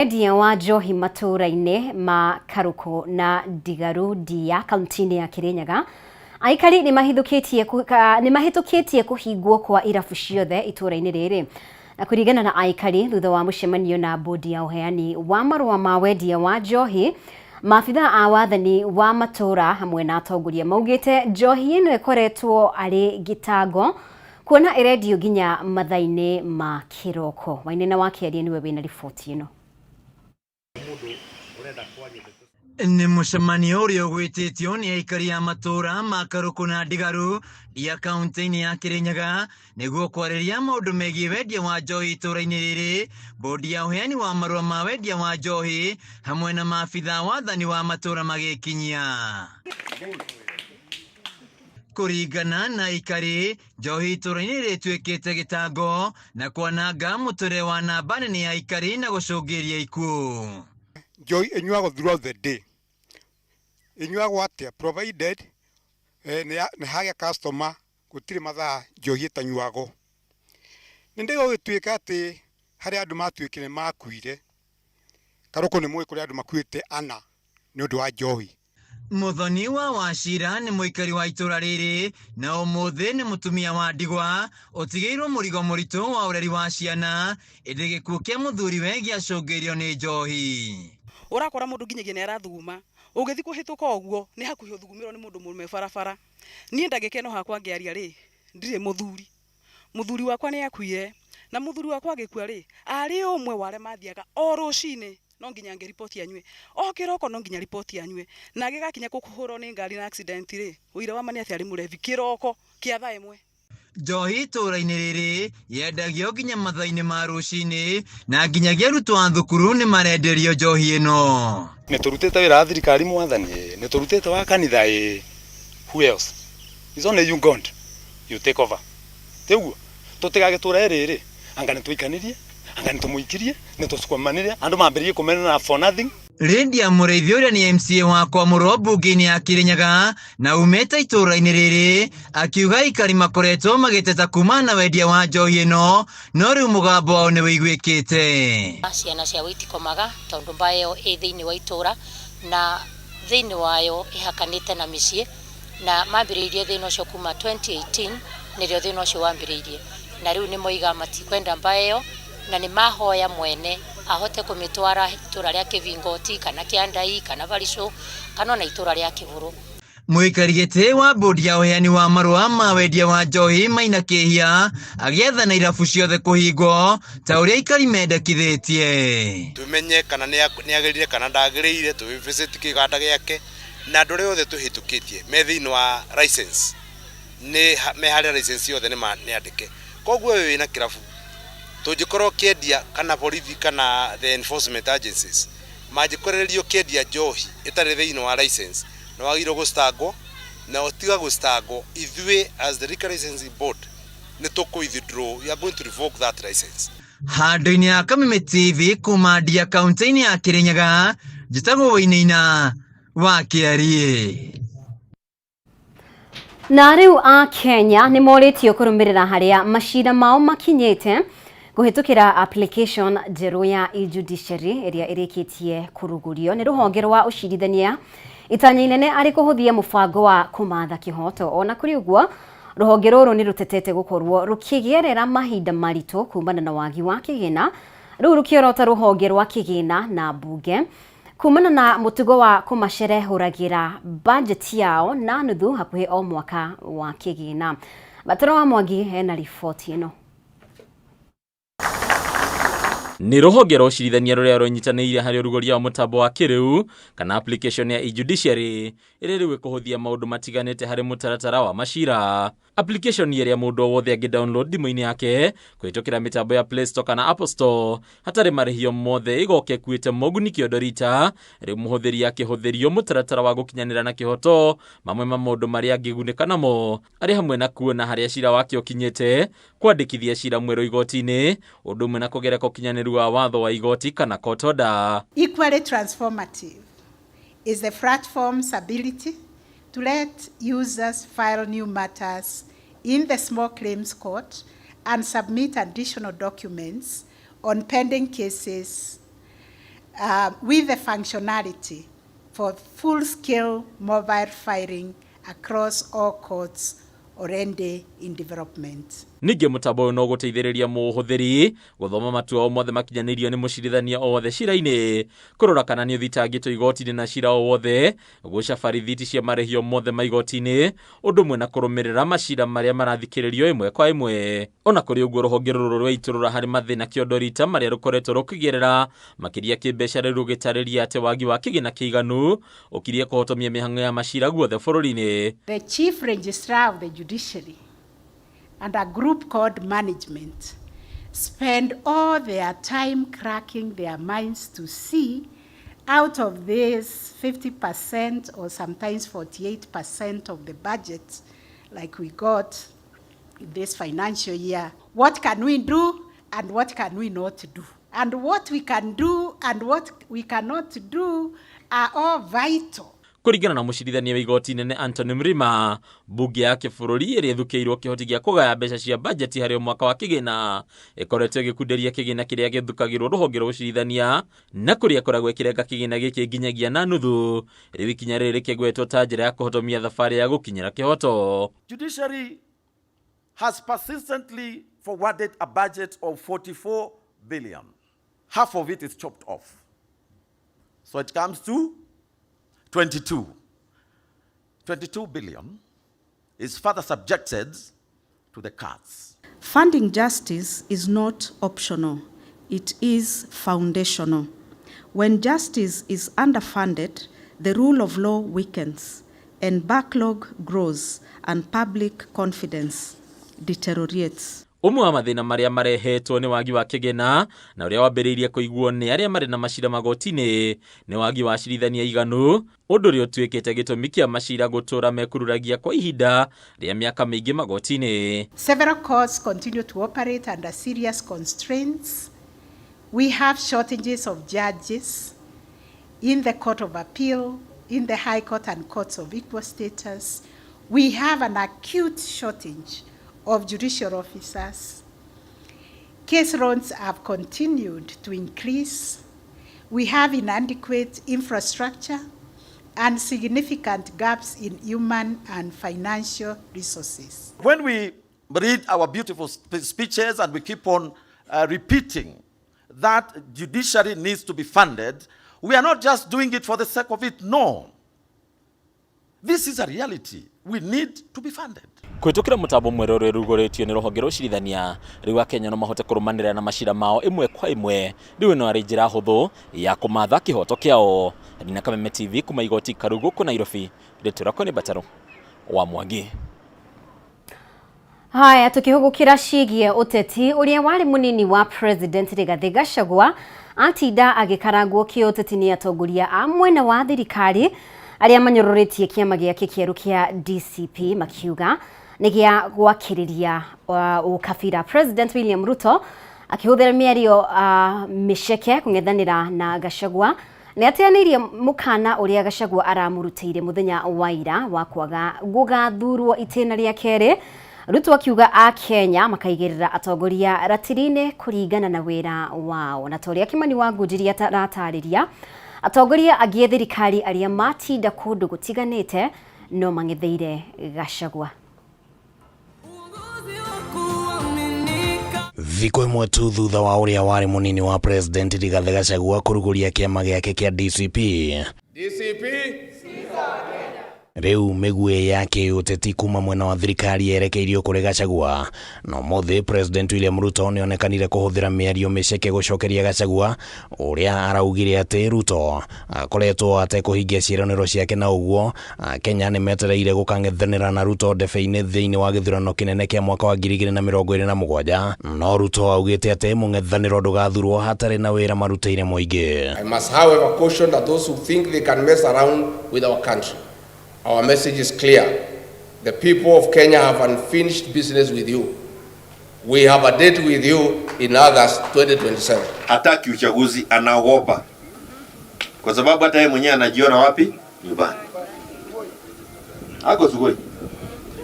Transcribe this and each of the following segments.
Endia wa njohi matũra-inĩ ma Karuko na Ndigaru Ndia kaunti-inĩ ya Kirinyaga aikari nĩ mahĩtũkĩtie kũhingwo kwa irabu ciothe itũra-inĩ rĩrĩ. Na kũringana na aikari thutha wa mũcemanio na bodi ya ũheani wa marũa ma wendia wa njohi, maabitha a wathani wa matũra hamwe na atongoria maugĩte njohi ĩno ĩkoretwo arĩ gĩtango kuona ĩrendio nginya mathaa-inĩ ma kĩroko. Wainĩna wa Kĩaria nĩwe wĩna riboti ĩno. Nĩ mũcemanio ũrĩa ũgwĩtĩtio nĩ aikari a matũra ma Karuko na Ndigaru Ndia kaunti-inĩ ya Kirinyaga nĩguo kwarĩria maũndũ megiĩ wendia wa njohi itũra-inĩ rĩrĩ, bodi ya ũheani wa marũa ma wendia wa njohi hamwe na maabitha wathani wa matũra magĩkinyia. Kũringana na aikari, njohi itũra-inĩ rĩtuĩkĩte gĩtango na kwananga mũtũrĩre wa namba nene ya aikari na gũcũngĩrĩria ikuũ. Njohi ĩnyuagwo throughout the day. Ĩnyuagwo atĩa provided nĩ hagĩa customer gũtirĩ mathaa njohi ĩtanyuagwo. Nĩ ndĩgũgĩtuĩka atĩ harĩa andũ matuĩkire makuire. Karuko nĩ mũĩ kũrĩa andũ makuĩte ana nĩ ũndũ wa njohi. Muthoni wa Wachira nĩ mũikari wa itũra rĩrĩ na ũmũthĩ nĩ mũtumia wa ndigwa ũtigĩirwo mũrigo mũritũ wa ũreri wa ciana ĩndĩ gĩkuũ kĩa mũthuriwe gĩacũngĩrĩirio nĩ njohi. Urakora mundu nginyagia ni arathuguma ugithi kuhituka uguo ni hakuhi uthugumirwo ni mundu murume barabara. Nie ndagikeno hakwa ngiaria ri ndire muthuri wakwa ni akuire na muthuri wakwa agikua ri ari umwe ware mathiaga o rucine no nginya ngiripoti anywe o kiroko no nginya ripoti anywe na agigakinya kukuhurwo ni ngari na accident ri uira wa mani ati ari murevi kiroko kia thaa imwe. Njohi itũra-inĩ rĩrĩ yendagio nginya mathaa-inĩ ma rũcinĩ na nginyagia arutwo a thukuru nĩ marenderio njohi ĩno. Nĩ tũrutĩte wĩra wa thirikari mwathani, nĩ tũrutĩte wa kanitha who else? It's only you God, you take over. Teguo tũtigagĩtũra rĩrĩ anga nĩ tũikanĩrie anga nĩ tũmũikirie nĩ tũcikomanĩre andũ mambĩrĩrie kũmenana for nothing. Lindia Mũrĩithi ũrĩa nĩ MCA wa Kwamũrwo mbunge-inĩ ya Kirinyaga na umĩte itũra-inĩ rĩrĩ akiuga aikari makoretwo magĩteta kumana na wendia wa njohi ĩno no rĩu mũgambo wao nĩ wĩiguĩkĩte. Ciana cia gũitikomaga tondũ mbaya ĩyo ĩ thĩinĩ wa itũra na thĩinĩ wayo ĩhakanĩte na mĩciĩ na mambĩrĩirie thĩna ũcio kuma 2018 nĩrĩo thĩna ũcio wambĩrĩirie na rĩu nĩ moiga matikwenda mbaya ĩyo na nĩ mahoya mwene ahote kũmĩtwara itũra rĩa Kĩvingoti kana Kĩandai kana Varico kana na itũra rĩa Kĩbũrũ. Mũikari gĩtĩ wa bodi ya ũheani wa marũa ma wendia wa njohi Maina Kĩhia agĩathana irabu ciothe kũhingwo ta ũrĩa aikari mendekithĩtie. Tumenye kana nĩ agĩrĩire kana ndagĩrĩire tũvisit kĩganda gĩake na andũ arĩa othe tũhĩtũkĩtie me thĩinĩ wa license nĩ me harĩa license yothe nĩ andĩke. Koguo wewe wĩna kĩrabu tũngikorwo kĩendia kana borithi kana the enforcement agencies mangikorĩrio kĩendia njohi ĩtarĩ thĩinĩ wa license no wagĩrĩirwo gũstangwo na ũtiga gũstangwo ithuĩ as the liquor licensing board nĩ tũkũ-withdraw, we are going to revoke that license. Handũ-inĩ ya Kameme TV kuma Ndia kaunti-inĩ ya Kirinyaga njĩtagwo Wainaina wa Kĩaria. Na rĩu a Kenya nĩ morĩtio kũrũmĩrĩra harĩa macira mao makinyĩte kũhĩtũkĩra application njerũ ya E-Judiciary ĩrĩa ĩrĩkĩtie kũrugũrio nĩ rũhonge rwa ũcirithania itanya inene arĩ kũhũthia mũbango wa kũmatha kĩhoto. Ona kũrĩ ũguo rũhonge rũrũ nĩ rũtetete gũkorwo rũkĩgerera mahinda maritũ kumana na wagi wa kĩgĩna, rĩu rũkĩorota rũhonge rwa kĩgĩna na mbunge kumana na mũtugo wa kũmacerehũragĩra budget yao na nuthu hakuhĩ o mwaka wa kĩgĩna. Batara wa Mwangi hena riboti ĩno. Nĩ rũhonge rwa ũcirithania rũrĩa rũnyitanĩire harĩ ũrugũria wa mũtambo wa kĩrĩu kana application ya E-Judiciary ĩrĩa rĩu ĩkũhũthia maũndũ matiganĩte harĩ mũtaratara wa macira. Application ĩrĩa mũndũ wothe angĩ-download thimũ-inĩ yake kũhĩtũkĩra mĩtambo ya Play Store kana Apple Store hatarĩ marĩhi mothe ĩgoka ĩkuĩte moguni kĩondo rita rĩu mũhũthĩri akĩhũthĩrio mũtaratara wa gũkinyanĩra na kĩhoto mamwe ma maũndũ marĩa angĩgunĩka namo arĩ hamwe na kuona harĩa cira wake ũkinyĩte, kwandĩkithia cira mwerũ igoti-inĩ ũndũ ũmwe na kũgereka ũkinyanĩru wa watho wa igoti kana court order. Equally transformative is the platform's ability to let users file new matters in the small claims court and submit additional documents on pending cases with the functionality for full-scale mobile filing across all courts already in development. Ningĩ mũtambo ũyũ no gũteithĩrĩria mũhũthĩri gũthoma matua o mothe makinyanĩrio nĩ mũcirithania o wothe cira-inĩ, kũrora kana nĩ ũthitangĩtwo igoti-inĩ na cira o wothe, gũcaba rithiti cia marĩhi o mothe ma igoti-inĩ, ũndũ ũmwe na kũrũmĩrĩra macira marĩa marathikĩrĩrio ĩmwe kwa ĩmwe. Ona kũrĩ ũguo rũhonge rũrũ rwa itũrũra harĩ mathĩna kĩondo rita marĩa rũkoretwo rũkĩgerera makĩria kĩmbeca rĩu rũgĩtarĩria atĩ wagi wa kĩgĩna kĩiganu ũkirie kũhotomia mĩhang'o ya macira guothe bũrũri-inĩ. The Chief Registrar of the Judiciary and a group called management spend all their time cracking their minds to see out of this 50% or sometimes 48% of the budget like we got this financial year, what can we do and what can we not do? And what we can do and what we cannot do are all vital. Kũringana na mũcirithania wa igoti inene Anthony Mrima, mbunge ya kĩbũrũri ĩrĩa ĩthukĩirwo kĩhoti gĩa kũgaya mbeca cia bajeti harĩ mwaka wa kĩgĩna ĩkoretwo ĩgĩkunderia kĩgĩna kĩrĩa gĩthukagĩrwo rũhonge rwa ũcirithania na kũrĩa ĩkoragwo ĩkĩrenga kĩgĩna gĩkĩ nginyagia na nuthu, rĩu ikinya rĩrĩ rĩkĩgwetwo ta njĩra ya kũhotomia thabarĩ ya gũkinyĩra kĩhoto. Judiciary has persistently forwarded a budget of 44 billion. Half of it is chopped off. So it comes to 22 billion is further subjected to the cuts. Funding justice is not optional, it is foundational. When justice is underfunded, the rule of law weakens and backlog grows and public confidence deteriorates. Umwe wa mathĩna marĩa marehetwo nĩ wagi wa kĩgĩna na ũrĩa wambĩrĩirie kũiguo nĩ arĩa marĩ na macira magoti-inĩ nĩ wagi wa acirithania iganu, ũndũ ũrĩa ũtuĩkĩte gĩtũmi kĩa macira gũtũra mekururagia kwa ihinda rĩa mĩaka mĩingĩ magoti-inĩ. Several courts continue to operate under serious constraints. We have shortages of judges in the Court of Appeal, in the High Court and courts of equal status. We have an acute shortage of judicial officers. Case loads have continued to increase. We have inadequate infrastructure and significant gaps in human and financial resources. When we read our beautiful speeches and we keep on repeating that judiciary needs to be funded, we are not just doing it for the sake of it, no. This is a reality. We need to be funded. Kũhĩtũkĩra mũtambo mwerũ ũrĩa ũrugũrĩtio nĩ rũhonge rwa ũcirithania, rĩu Akenya no mahote kũrũmanĩrĩra na macira mao ĩmwe kwa ĩmwe, rĩu ĩno arĩ njĩra hũthũ ya kũmatha kĩhoto kĩao. Ndina Kameme TV kuma igoti karu gũkũ Nairobi, rĩtũrakwo nĩ Budgetary wa Mwangi. Haya, tukĩhũgũkĩra ciĩgiĩ ũteti ũrĩa warĩ mũnini wa President Rigathi Gachagua atinda agĩkarangwo kĩũteti nĩ atongoria a mwena wa thirikari arĩa manyororĩtie kĩama gĩake kĩerũ kĩa DCP makiuga nĩ gĩa gwakĩrĩria ũkabira. President William Ruto akĩhũthĩra mĩario mĩceke kũng'ethanĩra na Gachagua nĩ ateanĩirie mũkana ũrĩa Gachagua aramũrutĩire mũthenya wa ira wa kwaga gũgathurwo itĩna rĩa kerĩ. Ruto akiuga a Kenya makaigĩrĩra atongoria ratiri-inĩ kũringana na wĩra wao, na ta ũrĩa Kimani wa Ngunjiri aratarĩria, atongoria angĩ thirikari arĩa matinda kũndũ gũtiganĩte no mang'etheire Gachagua. Thikũ ĩmwe tu thutha wa ũrĩa warĩ mũnini wa President Rigathi Gachagua kũrugũria kĩama gĩake kĩa DCP. Rĩu mĩguĩ yake ũteti kuma mwena wa thirikari yerekeirio kũrĩ Gachagua. No mũthĩ President William Ruto nĩ onekanire kũhũthĩra mĩario mĩceke gũcokeria Gachagua ũrĩa araugire atĩ Ruto akoretwo atekũhingia ciĩranĩro ciake, na ũguo Kenya nĩ metereire gũkang'ethanĩra na Ruto ndebe-inĩ thĩinĩ wa gĩthurano kĩnene kĩa mwaka wa 2027. No Ruto augĩte atĩ mũng'ethanĩro ndũgathurwo hatarĩ na wĩra marutĩire mũingĩ. I must however caution that those who think they can mess around with our country. Our message is clear. The people of Kenya have unfinished business with you. We have a date with you in August 2027. Hataki uchaguzi, anaogopa. Kwa sababu hata yeye mwenyewe anajiona wapi? Nyumbani. Ako sugoi.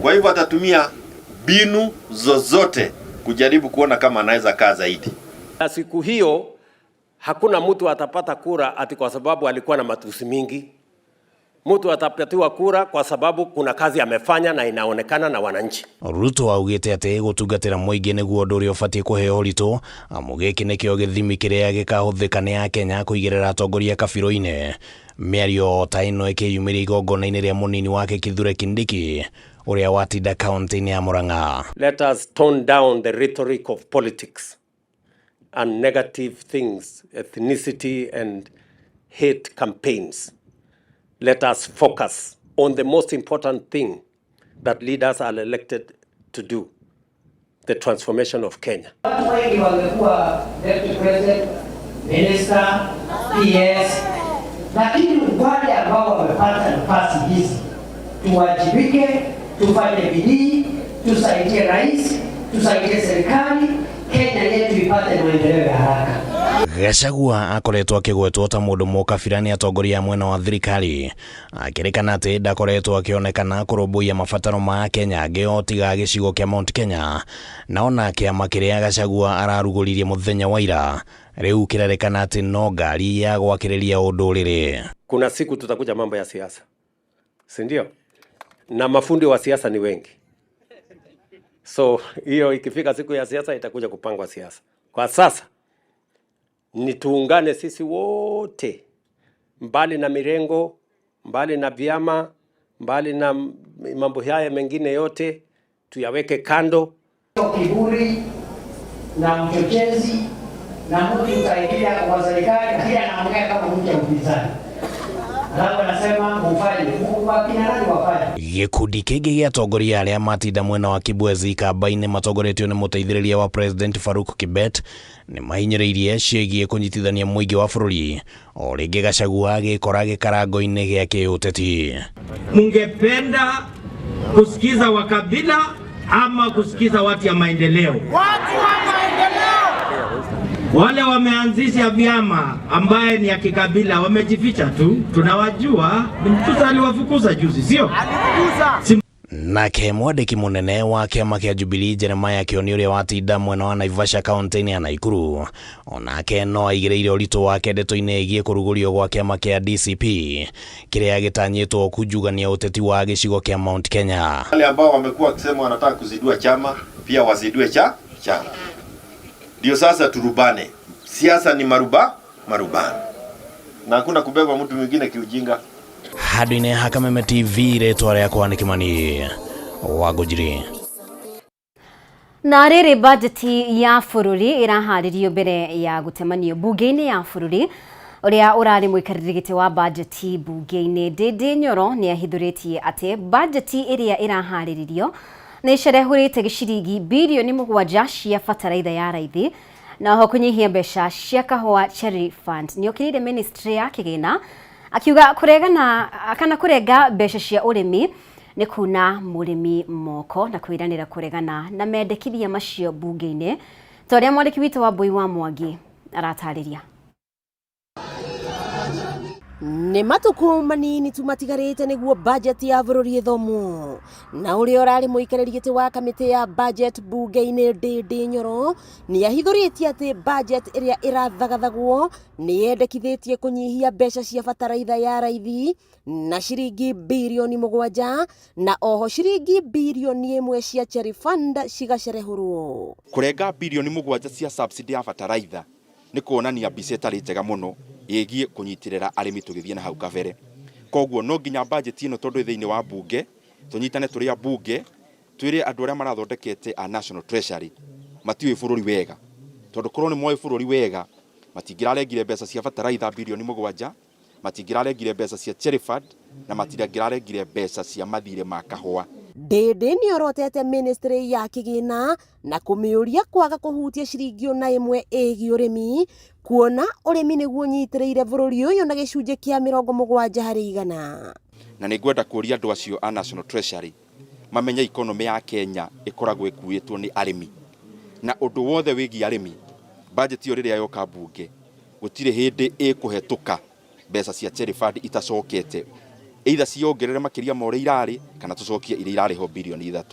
Kwa hivyo atatumia binu zozote kujaribu kuona kama anaweza kaa zaidi. Na siku hiyo Hakuna mtu atapata kura ati kwa sababu alikuwa na matusi mingi. Mtu atapatiwa kura kwa sababu kuna kazi amefanya na inaonekana na wananchi. Ruto augite ati gutungatira muingi niguo ndu uria ubatie kuheo ritu amugiki nikio githimi kiria gikahuthika ni Akenya kuigirira atongoria kabiro-ini. Mĩario ta ĩno ĩkĩyumĩria igongona-inĩ rĩa mũnini wake Kithure Kindiki uria watinda kaunti-inĩ ya Murang'a. Let us tone down the rhetoric of politics and negative things, ethnicity and hate campaigns. Let us focus on the most important thing that leaders are elected to do, the transformation of Kenya. Wengi wangekuwa deputy president, minister, PS, lakini wale ambao wamepata nafasi hizi tuwajibike, tufanye bidii, tusaidie rais, tusaidie serikali, Kenya yetu ipate maendeleo ya haraka. Gachagua akoretwo akigwetwo ta mundu mukabira ni atongoria mwena wa thirikari akirikana ati ndakoretwo akionekana kurumbuia mabataro ma Kenya angi otiga gicigo kia Mount Kenya na ona kiama kiria Gachagua araruguririe muthenya wa ira riu kirarikana ati no ngari ya gwakiriria undu riri. Kuna siku tutakuja mambo ya siasa, si ndio? Na mafundi wa siasa ni wengi, so hiyo ikifika siku ya siasa itakuja kupangwa siasa. Kwa sasa ni tuungane sisi wote, mbali na mirengo, mbali na vyama, mbali na mambo haya mengine yote tuyaweke kando. Kiburi na mchochezi na mtu utaingia kwa serikali pia anaongea kama mtu mpinzani. Alafu anasema mfanye, wakina nani wafanye. Gikundi kingi gia atongoria aria matinda mwena wa Kibwezi kamba-ini matongoretio ni muteithĩrĩria wa President Faruk Kibet ni mahinyĩrĩirie ciĩgiĩ kunyitithania mũingĩ wa bũrũri o rĩngĩ Gachagua agĩkora gĩkarango-inĩ gĩa kĩũteti. Mungependa kusikiza wakabila ama kusikiza watu ya maendeleo? Watu wa maendeleo. Wale wameanzisha vyama ambaye ni ya kikabila wamejificha tu, tunawajua. Mtu aliwafukuza juzi, sio? Alifukuza. Nake mwandiki munene wa kiama kia Jubilee Jeremiah Kioni uria watinda mwena wa Naivasha kaunti-ini ya Naikuru onake no aigireire uritu wake ndeto-ini igie kurugurio gwa kiama kia DCP kiria gitanyitwo kujugania uteti wa gicigo kia Mount Kenya. Wale ambao wamekuwa wakisema wanataka kuzidua chama pia wazidue chama. Ndio sasa turubane. Siasa ni marubani. Na hakuna kubeba mtu mwingine kiujinga. Hadine Hakameme TV retwa rĩakwa nĩ Kimani Wangũnjiri. Na rĩrĩ bajeti ya bũrũri ĩraharĩrio mbere ya gũtemanio bunge-inĩ ya bũrũri ũrĩa ũrarĩ mũikarĩri gĩtĩ wa bajeti bunge-inĩ Ndĩndĩ Nyoro nĩ ahithũrĩtie atĩ bajeti ĩrĩa ĩraharĩrĩrio nĩ ĩcerehũrĩte gĩciringi birioni 7 cia bataraitha ya raithi na ho kũnyihia mbeca cia kahũa Cherry Fund. Nĩ okĩrĩire ministry ya kĩgĩna akiuga kuregana kana kurenga mbeca cia urimi ni kuna murimi moko na kwiranira kuregana na mendekithia macio bunge-ini toria mwandiki witu wa Boi wa Mwangi aratariria. Nĩ matuku manini tu matigarĩte nĩguo budget ya bũrũri ĩthomwo na ũrĩa ũrarĩ mũikarĩri gĩtĩ wa kamĩtĩ ya budget bunge-inĩ Ndĩndĩ Nyoro nĩ ahithũrĩtie atĩ budget ĩrĩa ĩrathagathagwo nĩ yendekithĩtie kũnyihia mbeca cia bataraitha ya raithi na ciringi birioni 7 na oho ciringi birioni 1 cia Cherry Fund cigacerehũrwo. Kũrenga birioni 7 cia subsidy ya bataraitha nĩ kuonania mbica ĩtarĩ njega mũno yegie kunyitirira arimi tugithie na hau kabere. Koguo no nginya budget ino tondu thiini wa bunge tunyitane turi bunge twire andu aria marathondekete a National Treasury matiwe bururi wega tondu korwo ni moe bururi wega matingirarengire mbeca cia bataraitha birioni 7 matingirarengire mbeca cia Cherry Fund na matingirarengire mbeca cia mathire ma kahũa. Ndĩndĩ nĩ orotete ministry ya kĩgĩna na kũmĩũria kwaga kũhutia ciringi ona ĩmwe ĩgiĩ ũrĩmi kuona ũrĩmi nĩguo nyitĩrĩire bũrũri ũyũ na gĩcunjĩ kĩa 70%. Na nĩngwenda kũria andũ acio a National Treasury mamenya economy ya Kenya ĩkoragwo ĩkuĩtwo nĩ arĩmi na ũndũ wothe wĩgiĩ arĩmi budget yo rĩrĩa yoka bunge gũtirĩ hĩndĩ ĩkũhetũka mbeca cia Cherry Fund itacokete either ciongerere makiria ma ũrĩa irarĩ kana tucokie iria irarĩ ho birioni 3.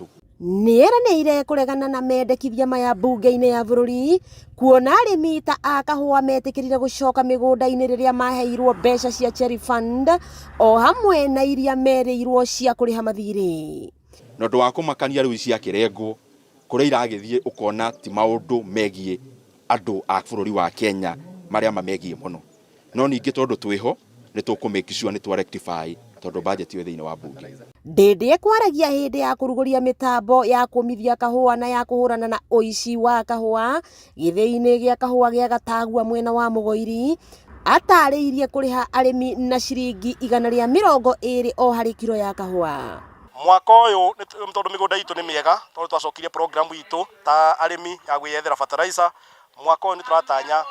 nĩeranĩire kũregana na mendekithia maya mbunge-inĩ ya bũrũri kuona arĩmi ta a kahũa metĩkĩrire gũcoka mĩgũnda-inĩ rĩrĩa maheirwo mbeca cia cherry fund o hamwe na iria merĩirwo cia kũrĩha mathirĩ. Na ũndũ wa kũmakania rĩu cia kĩrengo kũrĩa iragĩthiĩ ũkona ti maũndũ megiĩ andũ a bũrũri wa Kenya marĩa mamegiĩ mũno, no ningĩ tondũ twĩho nĩ tũkũmake sure nĩ twa rectify tondũ budget ĩyo thĩinĩ wa bunge. Ndĩndĩ kwaragia hĩndĩ ya kũrugũria mĩtambo ya kũmithia kahũa na ya kũhũrana na ũici wa kahũa gĩthĩ-inĩ gĩa kahũa gĩa Gatagua mwena wa Mũgoiri, atarĩirie kũrĩha arĩmi na ciringi 120 o harĩ kiro ya kahũa. Mwaka ũyũ tondũ mĩgũnda itũ nĩ mĩega, tondũ twacokirie program itũ ta arĩmi ya gwĩyethera fertilizer, mwaka ũyũ nĩ tũratanya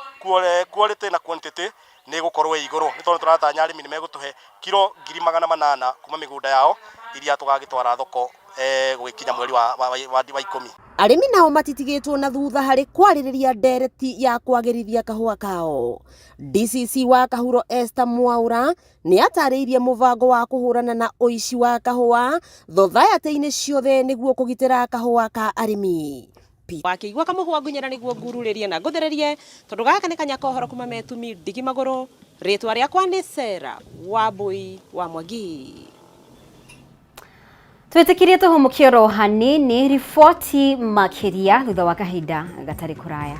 quality na quantity nĩ gũkorwo igũrũ, nĩ tondũ tũratanya arĩmi nĩ megũtũhe kiro 800 kuma mĩgũnda yao iria tũgagĩtwara thoko gũkinya mweri wa 10. Arĩmi nao matitigĩtwo na thutha harĩ kwarĩrĩria ndereti ya kwagĩrithia kahũa kao. DCC wa Kahuro Esther Mwaura nĩ atarĩirie mũbango wa kũhũrana na ũici wa kahũa thothayatĩ-inĩ ciothe nĩguo kũgitĩra kahũa ka arĩmi. Wakĩigua kamũhũa ngunyera nĩguo ngururĩrie na ngũthererie tondũ gaka nĩ kanya kohoro kuma metumi ndigi magũrũ. Rĩtwa rĩakwa nĩ Sarah Wambui wa Mwangi. Twĩtĩkĩrie tũhũmũkie oro hanini riboti makĩria thutha wa kahinda gatarĩ kũraya.